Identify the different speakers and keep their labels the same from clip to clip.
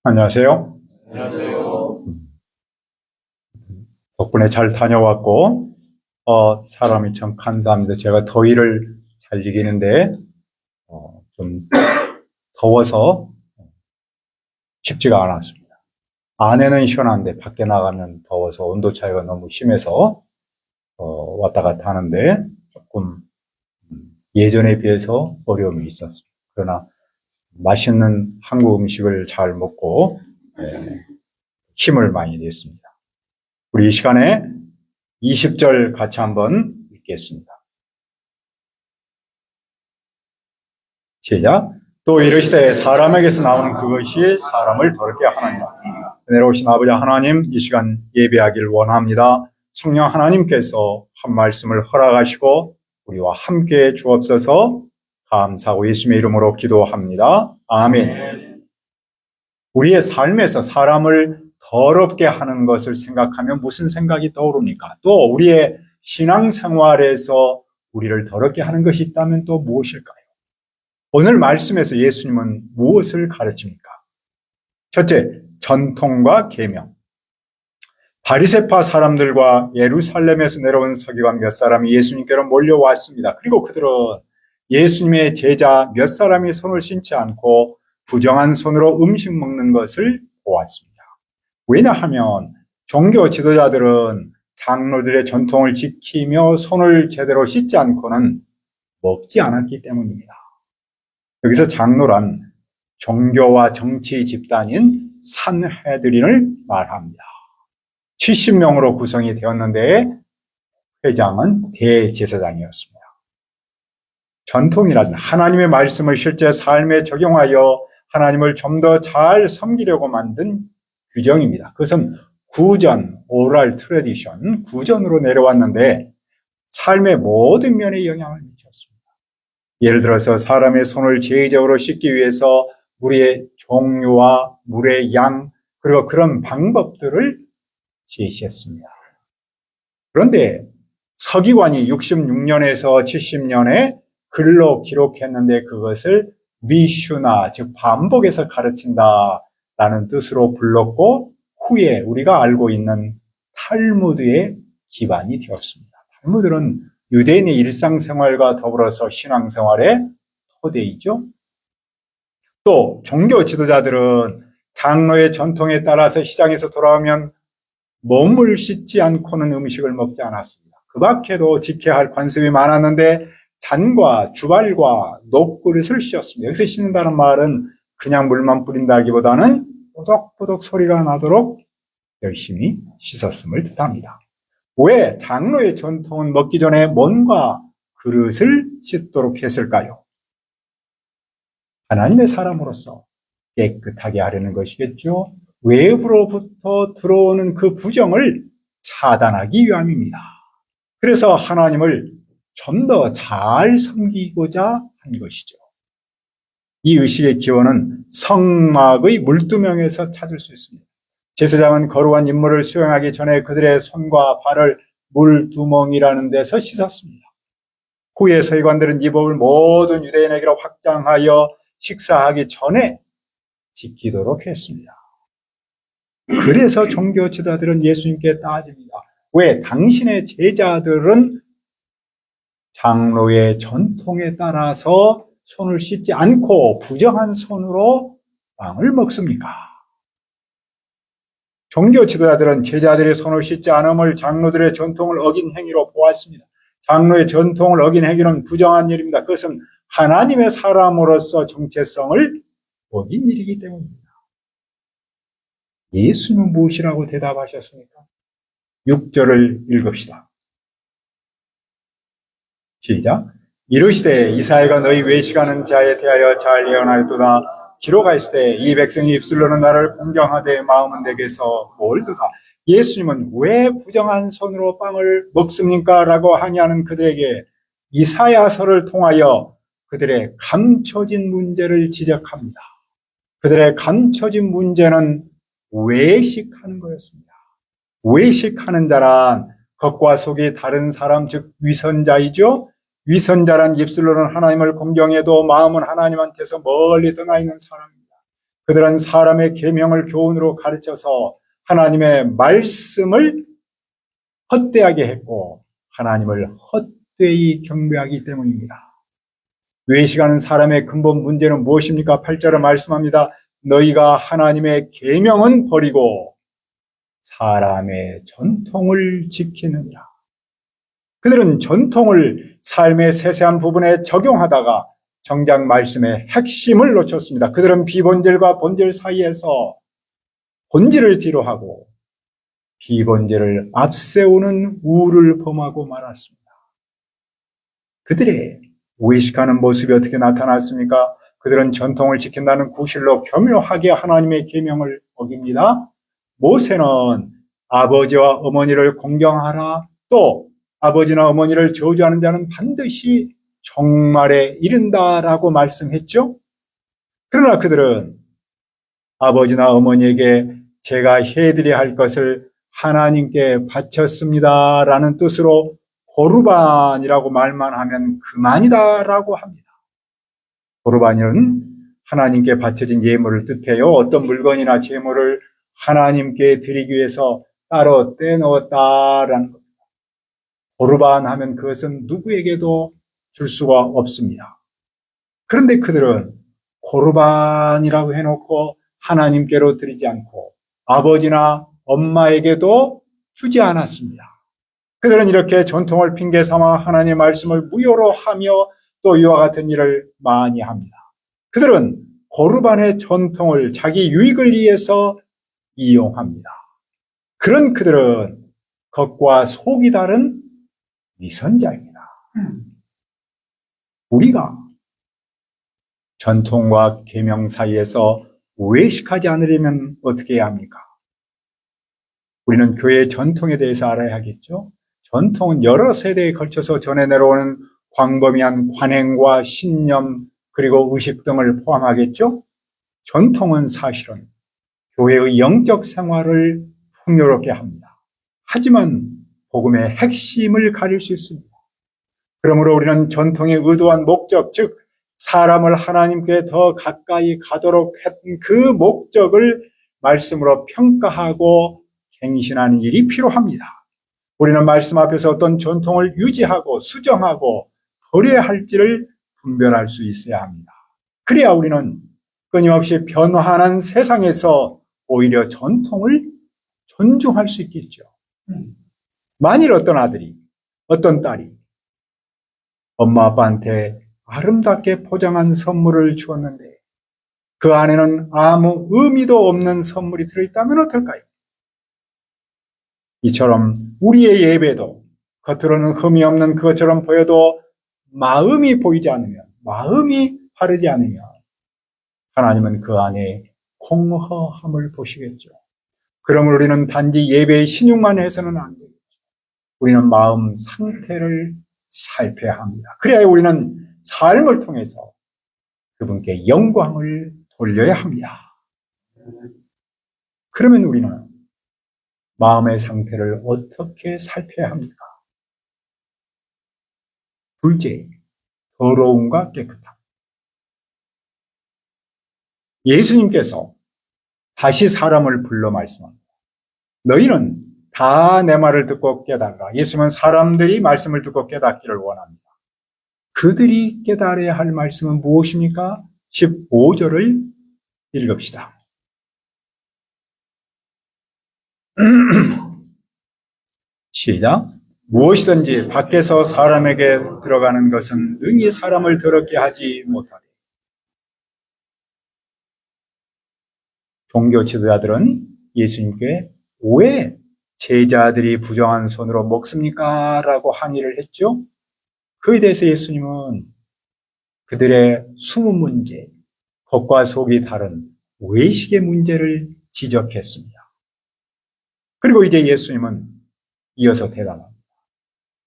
Speaker 1: 안녕하세요.
Speaker 2: 안녕하세요.
Speaker 1: 덕분에 잘 다녀왔고, 사람이 참 감사합니다. 제가 더위를 잘 이기는데, 좀 더워서 쉽지가 않았습니다. 안에는 시원한데 밖에 나가면 더워서 온도 차이가 너무 심해서, 왔다 갔다 하는데 조금 예전에 비해서 어려움이 있었습니다. 그러나 맛있는 한국 음식을 잘 먹고, 힘을 많이 냈습니다. 우리 이 시간에 20절 같이 한번 읽겠습니다. 시작. 또 이르시되 사람에게서 나오는 그것이 사람을 더럽게 하느니라. 내려오신 아버지 하나님, 이 시간 예배하기를 원합니다. 성령 하나님께서 한 말씀을 허락하시고 우리와 함께 주옵소서. 감사하고 예수님의 이름으로 기도합니다. 아멘. 우리의 삶에서 사람을 더럽게 하는 것을 생각하면 무슨 생각이 떠오릅니까? 또 우리의 신앙생활에서 우리를 더럽게 하는 것이 있다면 또 무엇일까요? 오늘 말씀에서 예수님은 무엇을 가르칩니까? 첫째, 전통과 계명. 바리새파 사람들과 예루살렘에서 내려온 서기관 몇 사람이 예수님께로 몰려왔습니다. 그리고 그들은 예수님의 제자 몇 사람이 손을 씻지 않고 부정한 손으로 음식 먹는 것을 보았습니다. 왜냐하면 종교 지도자들은 장로들의 전통을 지키며 손을 제대로 씻지 않고는 먹지 않았기 때문입니다. 여기서 장로란 종교와 정치 집단인 산헤드린을 말합니다. 70명으로 구성이 되었는데 회장은 대제사장이었습니다. 전통이란 하나님의 말씀을 실제 삶에 적용하여 하나님을 좀 더 잘 섬기려고 만든 규정입니다. 그것은 구전, 오랄 트래디션, 구전으로 내려왔는데 삶의 모든 면에 영향을 미쳤습니다. 예를 들어서 사람의 손을 제의적으로 씻기 위해서 물의 종류와 물의 양, 그리고 그런 방법들을 제시했습니다. 그런데 서기관이 66년에서 70년에 글로 기록했는데 그것을 미슈나, 즉 반복해서 가르친다라는 뜻으로 불렀고 후에 우리가 알고 있는 탈무드의 기반이 되었습니다. 탈무드는 유대인의 일상생활과 더불어서 신앙생활의 토대이죠. 또 종교 지도자들은 장로의 전통에 따라서 시장에서 돌아오면 몸을 씻지 않고는 음식을 먹지 않았습니다. 그 밖에도 지켜야 할 관습이 많았는데 잔과 주발과 녹그릇을 씻었습니다. 여기서 씻는다는 말은 그냥 물만 뿌린다기보다는 뽀독뽀독 소리가 나도록 열심히 씻었음을 뜻합니다. 왜 장로의 전통은 먹기 전에 몸과 그릇을 씻도록 했을까요? 하나님의 사람으로서 깨끗하게 하려는 것이겠죠. 외부로부터 들어오는 그 부정을 차단하기 위함입니다. 그래서 하나님을 좀 더 잘 섬기고자 한 것이죠. 이 의식의 기원은 성막의 물두멍에서 찾을 수 있습니다. 제사장은 거룩한 임무를 수행하기 전에 그들의 손과 발을 물두멍이라는 데서 씻었습니다. 후에 서기관들은 이 법을 모든 유대인에게로 확장하여 식사하기 전에 지키도록 했습니다. 그래서 종교 지도자들은 예수님께 따집니다. 왜 당신의 제자들은 장로의 전통에 따라서 손을 씻지 않고 부정한 손으로 빵을 먹습니까? 종교 지도자들은 제자들의 손을 씻지 않음을 장로들의 전통을 어긴 행위로 보았습니다. 장로의 전통을 어긴 행위는 부정한 일입니다. 그것은 하나님의 사람으로서 정체성을 어긴 일이기 때문입니다. 예수님은 무엇이라고 대답하셨습니까? 6절을 읽읍시다. 시작. 이르시되 이사야가 너희 외식하는 자에 대하여 잘 예언하였도다. 기록하시되 이 백성이 입술로는 나를 공경하되 마음은 내게서 멀도다. 예수님은 왜 부정한 손으로 빵을 먹습니까? 라고 항의하는 그들에게 이사야서를 통하여 그들의 감춰진 문제를 지적합니다. 그들의 감춰진 문제는 외식하는 거였습니다. 외식하는 자란 겉과 속이 다른 사람, 즉 위선자이죠. 위선자란 입술로는 하나님을 공경해도 마음은 하나님한테서 멀리 떠나 있는 사람입니다. 그들은 사람의 계명을 교훈으로 가르쳐서 하나님의 말씀을 헛되하게 했고 하나님을 헛되이 경배하기 때문입니다. 외식하는 사람의 근본 문제는 무엇입니까? 8절에 말씀합니다. 너희가 하나님의 계명은 버리고 사람의 전통을 지키느니라. 그들은 전통을 삶의 세세한 부분에 적용하다가 정작 말씀의 핵심을 놓쳤습니다. 그들은 비본질과 본질 사이에서 본질을 뒤로하고 비본질을 앞세우는 우를 범하고 말았습니다. 그들의 외식하는 모습이 어떻게 나타났습니까? 그들은 전통을 지킨다는 구실로 교묘하게 하나님의 계명을 어깁니다. 모세는 아버지와 어머니를 공경하라, 또 아버지나 어머니를 저주하는 자는 반드시 종말에 이른다라고 말씀했죠. 그러나 그들은 아버지나 어머니에게 제가 해드려야 할 것을 하나님께 바쳤습니다라는 뜻으로 고르반이라고 말만 하면 그만이다라고 합니다. 고르반은 하나님께 바쳐진 예물을 뜻해요. 어떤 물건이나 제물을 하나님께 드리기 위해서 따로 떼놓았다라는 겁니다. 고르반 하면 그것은 누구에게도 줄 수가 없습니다. 그런데 그들은 고르반이라고 해놓고 하나님께로 드리지 않고 아버지나 엄마에게도 주지 않았습니다. 그들은 이렇게 전통을 핑계 삼아 하나님의 말씀을 무효로 하며 또 이와 같은 일을 많이 합니다. 그들은 고르반의 전통을 자기 유익을 위해서 이용합니다. 그런 그들은 겉과 속이 다른 위선자입니다. 우리가 전통과 계명 사이에서 외식하지 않으려면 어떻게 해야 합니까? 우리는 교회의 전통에 대해서 알아야 하겠죠. 전통은 여러 세대에 걸쳐서 전해 내려오는 광범위한 관행과 신념 그리고 의식 등을 포함하겠죠. 전통은 사실은 교회의 영적 생활을 풍요롭게 합니다. 하지만 복음의 핵심을 가릴 수 있습니다. 그러므로 우리는 전통의 의도한 목적, 즉 사람을 하나님께 더 가까이 가도록 했던 그 목적을 말씀으로 평가하고 갱신하는 일이 필요합니다. 우리는 말씀 앞에서 어떤 전통을 유지하고 수정하고 버려야 할지를 분별할 수 있어야 합니다. 그래야 우리는 끊임없이 변화하는 세상에서 오히려 전통을 존중할 수 있겠죠. 만일 어떤 아들이, 어떤 딸이 엄마 아빠한테 아름답게 포장한 선물을 주었는데 그 안에는 아무 의미도 없는 선물이 들어있다면 어떨까요? 이처럼 우리의 예배도 겉으로는 흠이 없는 그것처럼 보여도 마음이 보이지 않으면, 마음이 바르지 않으면 하나님은 그 안에 공허함을 보시겠죠. 그러므로 우리는 단지 예배의 신용만 해서는 안 되겠죠. 우리는 마음 상태를 살펴야 합니다. 그래야 우리는 삶을 통해서 그분께 영광을 돌려야 합니다. 그러면 우리는 마음의 상태를 어떻게 살펴야 합니까? 둘째, 더러움과 깨끗함. 예수님께서 다시 사람을 불러 말씀합니다. 너희는 다 내 말을 듣고 깨달으라. 예수님은 사람들이 말씀을 듣고 깨닫기를 원합니다. 그들이 깨달아야 할 말씀은 무엇입니까? 15절을 읽읍시다. 시작. 무엇이든지 밖에서 사람에게 들어가는 것은 능히 사람을 더럽게 하지 못하리. 종교 지도자들은 예수님께 왜 제자들이 부정한 손으로 먹습니까? 라고 항의를 했죠. 그에 대해서 예수님은 그들의 숨은 문제, 겉과 속이 다른 외식의 문제를 지적했습니다. 그리고 이제 예수님은 이어서 대답합니다.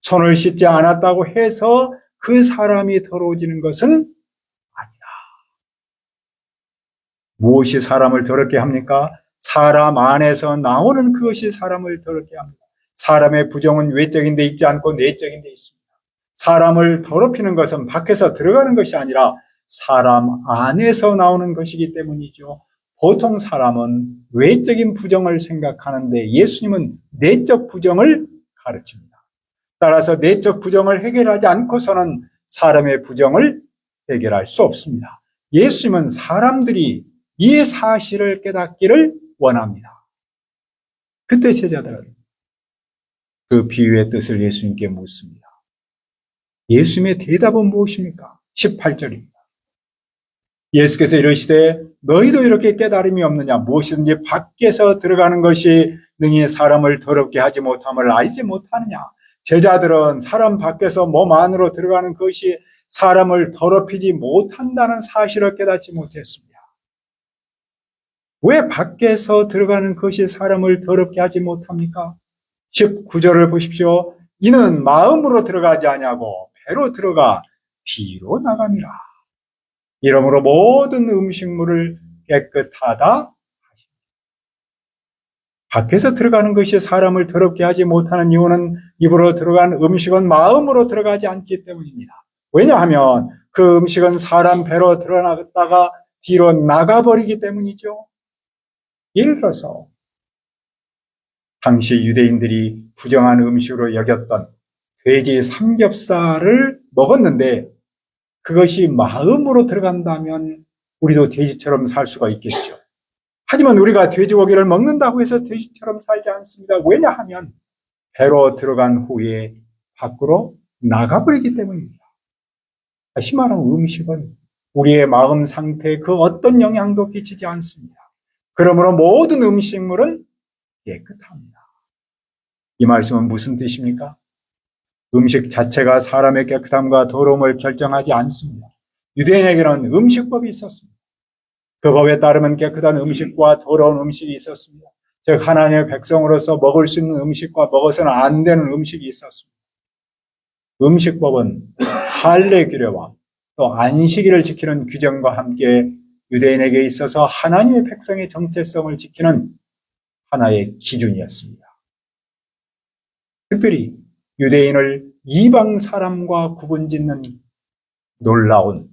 Speaker 1: 손을 씻지 않았다고 해서 그 사람이 더러워지는 것은 아니다. 무엇이 사람을 더럽게 합니까? 사람 안에서 나오는 그것이 사람을 더럽게 합니다. 사람의 부정은 외적인 데 있지 않고 내적인 데 있습니다. 사람을 더럽히는 것은 밖에서 들어가는 것이 아니라 사람 안에서 나오는 것이기 때문이죠. 보통 사람은 외적인 부정을 생각하는데 예수님은 내적 부정을 가르칩니다. 따라서 내적 부정을 해결하지 않고서는 사람의 부정을 해결할 수 없습니다. 예수님은 사람들이 이 사실을 깨닫기를 원합니다. 그때 제자들은 그 비유의 뜻을 예수님께 묻습니다. 예수님의 대답은 무엇입니까? 18절입니다. 예수께서 이르시되 너희도 이렇게 깨달음이 없느냐? 무엇이든지 밖에서 들어가는 것이 능히 사람을 더럽게 하지 못함을 알지 못하느냐? 제자들은 사람 밖에서 몸 안으로 들어가는 것이 사람을 더럽히지 못한다는 사실을 깨닫지 못했습니다. 왜 밖에서 들어가는 것이 사람을 더럽게 하지 못합니까? 19절을 보십시오. 이는 마음으로 들어가지 아니하고 배로 들어가 뒤로 나감이라. 이러므로 모든 음식물을 깨끗하다 하십니다. 밖에서 들어가는 것이 사람을 더럽게 하지 못하는 이유는 입으로 들어간 음식은 마음으로 들어가지 않기 때문입니다. 왜냐하면 그 음식은 사람 배로 들어갔다가 뒤로 나가버리기 때문이죠. 예를 들어서 당시 유대인들이 부정한 음식으로 여겼던 돼지 삼겹살을 먹었는데 그것이 마음으로 들어간다면 우리도 돼지처럼 살 수가 있겠죠. 하지만 우리가 돼지고기를 먹는다고 해서 돼지처럼 살지 않습니다. 왜냐하면 배로 들어간 후에 밖으로 나가버리기 때문입니다. 다시 말하면 음식은 우리의 마음 상태에 그 어떤 영향도 끼치지 않습니다. 그러므로 모든 음식물은 깨끗합니다. 이 말씀은 무슨 뜻입니까? 음식 자체가 사람의 깨끗함과 더러움을 결정하지 않습니다. 유대인에게는 음식법이 있었습니다. 그 법에 따르면 깨끗한 음식과 더러운 음식이 있었습니다. 즉 하나님의 백성으로서 먹을 수 있는 음식과 먹어서는 안 되는 음식이 있었습니다. 음식법은 할례 규례와 또 안식일을 지키는 규정과 함께 유대인에게 있어서 하나님의 백성의 정체성을 지키는 하나의 기준이었습니다. 특별히 유대인을 이방 사람과 구분짓는 놀라운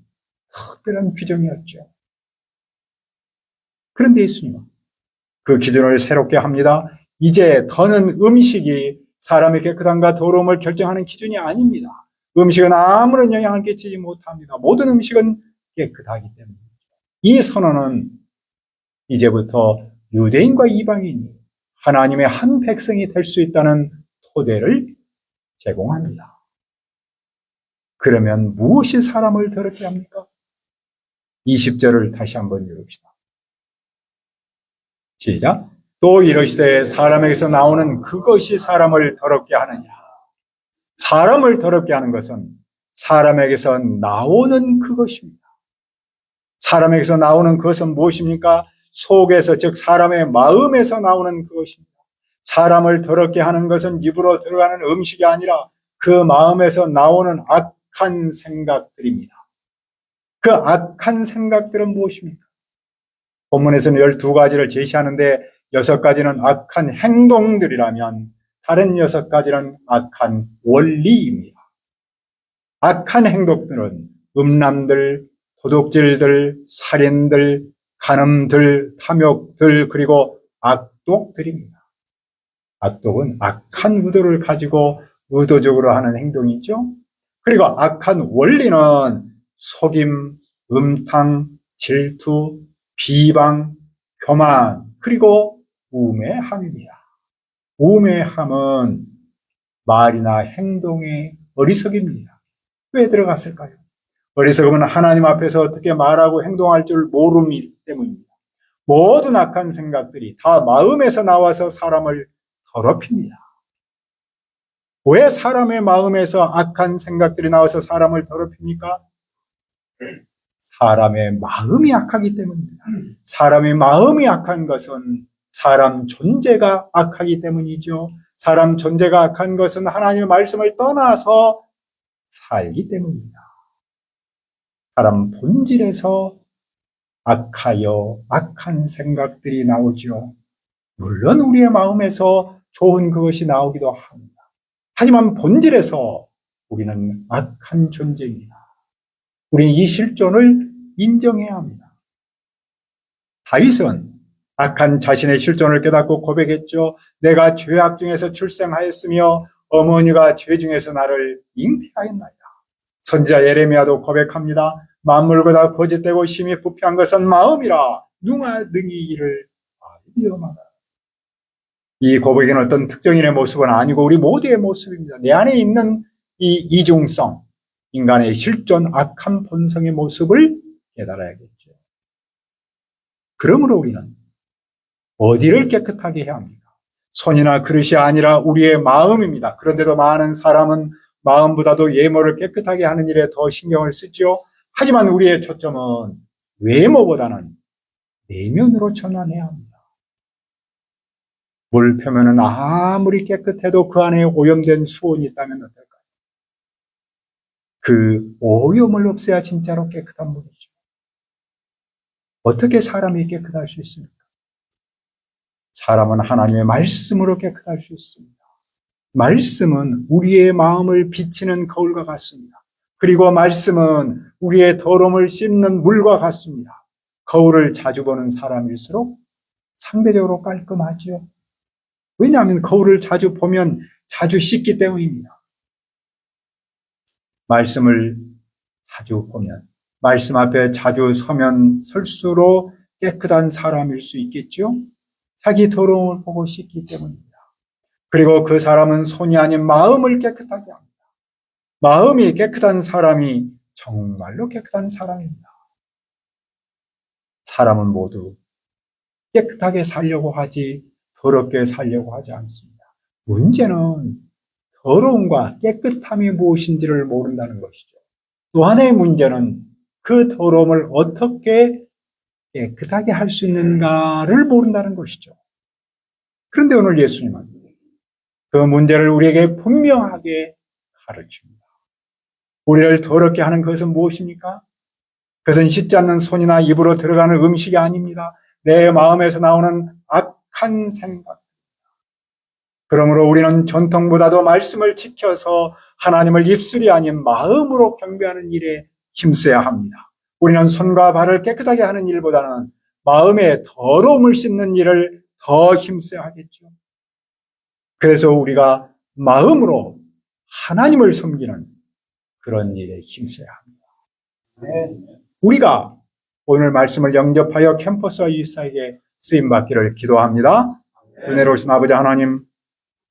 Speaker 1: 특별한 규정이었죠. 그런데 예수님은 그 기준을 새롭게 합니다. 이제 더는 음식이 사람의 깨끗함과 더러움을 결정하는 기준이 아닙니다. 음식은 아무런 영향을 끼치지 못합니다. 모든 음식은 깨끗하기 때문입니다. 이 선언은 이제부터 유대인과 이방인이 하나님의 한 백성이 될 수 있다는 토대를 제공합니다. 그러면 무엇이 사람을 더럽게 합니까? 20절을 다시 한번 읽읍시다. 시작. 또 이르시되 사람에게서 나오는 그것이 사람을 더럽게 하느냐. 사람을 더럽게 하는 것은 사람에게서 나오는 그것입니다. 사람에게서 나오는 그것은 무엇입니까? 속에서, 즉 사람의 마음에서 나오는 그것입니다. 사람을 더럽게 하는 것은 입으로 들어가는 음식이 아니라 그 마음에서 나오는 악한 생각들입니다. 그 악한 생각들은 무엇입니까? 본문에서는 12가지를 제시하는데 6가지는 악한 행동들이라면 다른 6가지는 악한 원리입니다. 악한 행동들은 음란들, 도둑질들, 살인들, 간음들, 탐욕들, 그리고 악독들입니다. 악독은 악한 의도를 가지고 의도적으로 하는 행동이죠. 그리고 악한 원리는 속임, 음탕, 질투, 비방, 교만, 그리고 우매함입니다. 우매함은 말이나 행동의 어리석입니다. 왜 들어갔을까요? 어리석음은 하나님 앞에서 어떻게 말하고 행동할 줄 모르기 때문입니다. 모든 악한 생각들이 다 마음에서 나와서 사람을 더럽힙니다. 왜 사람의 마음에서 악한 생각들이 나와서 사람을 더럽힙니까? 사람의 마음이 악하기 때문입니다. 사람의 마음이 악한 것은 사람 존재가 악하기 때문이죠. 사람 존재가 악한 것은 하나님의 말씀을 떠나서 살기 때문입니다. 사람 본질에서 악하여 악한 생각들이 나오죠. 물론 우리의 마음에서 좋은 그것이 나오기도 합니다. 하지만 본질에서 우리는 악한 존재입니다. 우리는 이 실존을 인정해야 합니다. 다윗은 악한 자신의 실존을 깨닫고 고백했죠. 내가 죄악 중에서 출생하였으며 어머니가 죄 중에서 나를 잉태하였나이다. 선지자 예레미야도 고백합니다. 만물보다 거짓되고 심히 부패한 것은 마음이라 누가 능히 이를 알리오마다. 이 고백은 어떤 특정인의 모습은 아니고 우리 모두의 모습입니다. 내 안에 있는 이 이중성, 인간의 실존 악한 본성의 모습을 깨달아야겠죠. 그러므로 우리는 어디를 깨끗하게 해야 합니까? 손이나 그릇이 아니라 우리의 마음입니다. 그런데도 많은 사람은 마음보다도 외모를 깨끗하게 하는 일에 더 신경을 쓰죠. 하지만 우리의 초점은 외모보다는 내면으로 전환해야 합니다. 물 표면은 아무리 깨끗해도 그 안에 오염된 수온이 있다면 어떨까요? 그 오염을 없애야 진짜로 깨끗한 물이죠. 어떻게 사람이 깨끗할 수 있습니까? 사람은 하나님의 말씀으로 깨끗할 수 있습니다. 말씀은 우리의 마음을 비치는 거울과 같습니다. 그리고 말씀은 우리의 더러움을 씻는 물과 같습니다. 거울을 자주 보는 사람일수록 상대적으로 깔끔하죠. 왜냐하면 거울을 자주 보면 자주 씻기 때문입니다. 말씀을 자주 보면, 말씀 앞에 자주 서면 설수록 깨끗한 사람일 수 있겠죠? 자기 더러움을 보고 씻기 때문입니다. 그리고 그 사람은 손이 아닌 마음을 깨끗하게 합니다. 마음이 깨끗한 사람이 정말로 깨끗한 사람입니다. 사람은 모두 깨끗하게 살려고 하지 더럽게 살려고 하지 않습니다. 문제는 더러움과 깨끗함이 무엇인지를 모른다는 것이죠. 또 하나의 문제는 그 더러움을 어떻게 깨끗하게 할 수 있는가를 모른다는 것이죠. 그런데 오늘 예수님은 그 문제를 우리에게 분명하게 가르칩니다. 우리를 더럽게 하는 것은 무엇입니까? 그것은 씻지 않는 손이나 입으로 들어가는 음식이 아닙니다. 내 마음에서 나오는 악한 생각. 그러므로 우리는 전통보다도 말씀을 지켜서 하나님을 입술이 아닌 마음으로 경배하는 일에 힘써야 합니다. 우리는 손과 발을 깨끗하게 하는 일보다는 마음의 더러움을 씻는 일을 더 힘써야 하겠죠. 그래서 우리가 마음으로 하나님을 섬기는 그런 일에 힘써야 합니다. 우리가 오늘 말씀을 영접하여 캠퍼스와 유사에게 쓰임받기를 기도합니다. 은혜로우신 아버지 하나님,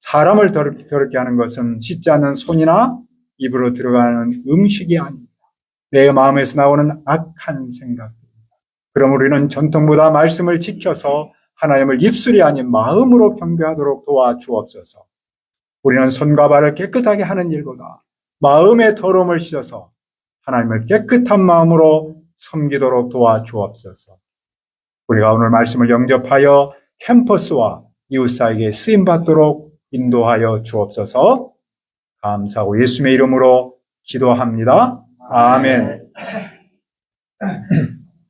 Speaker 1: 사람을 더럽게 하는 것은 씻지 않는 손이나 입으로 들어가는 음식이 아닙니다. 내 마음에서 나오는 악한 생각입니다. 그럼 우리는 전통보다 말씀을 지켜서 하나님을 입술이 아닌 마음으로 경배하도록 도와주옵소서. 우리는 손과 발을 깨끗하게 하는 일보다 마음의 더러움을 씻어서 하나님을 깨끗한 마음으로 섬기도록 도와주옵소서. 우리가 오늘 말씀을 영접하여 캠퍼스와 이웃사에게 쓰임받도록 인도하여 주옵소서. 감사하고 예수님의 이름으로 기도합니다. 아멘.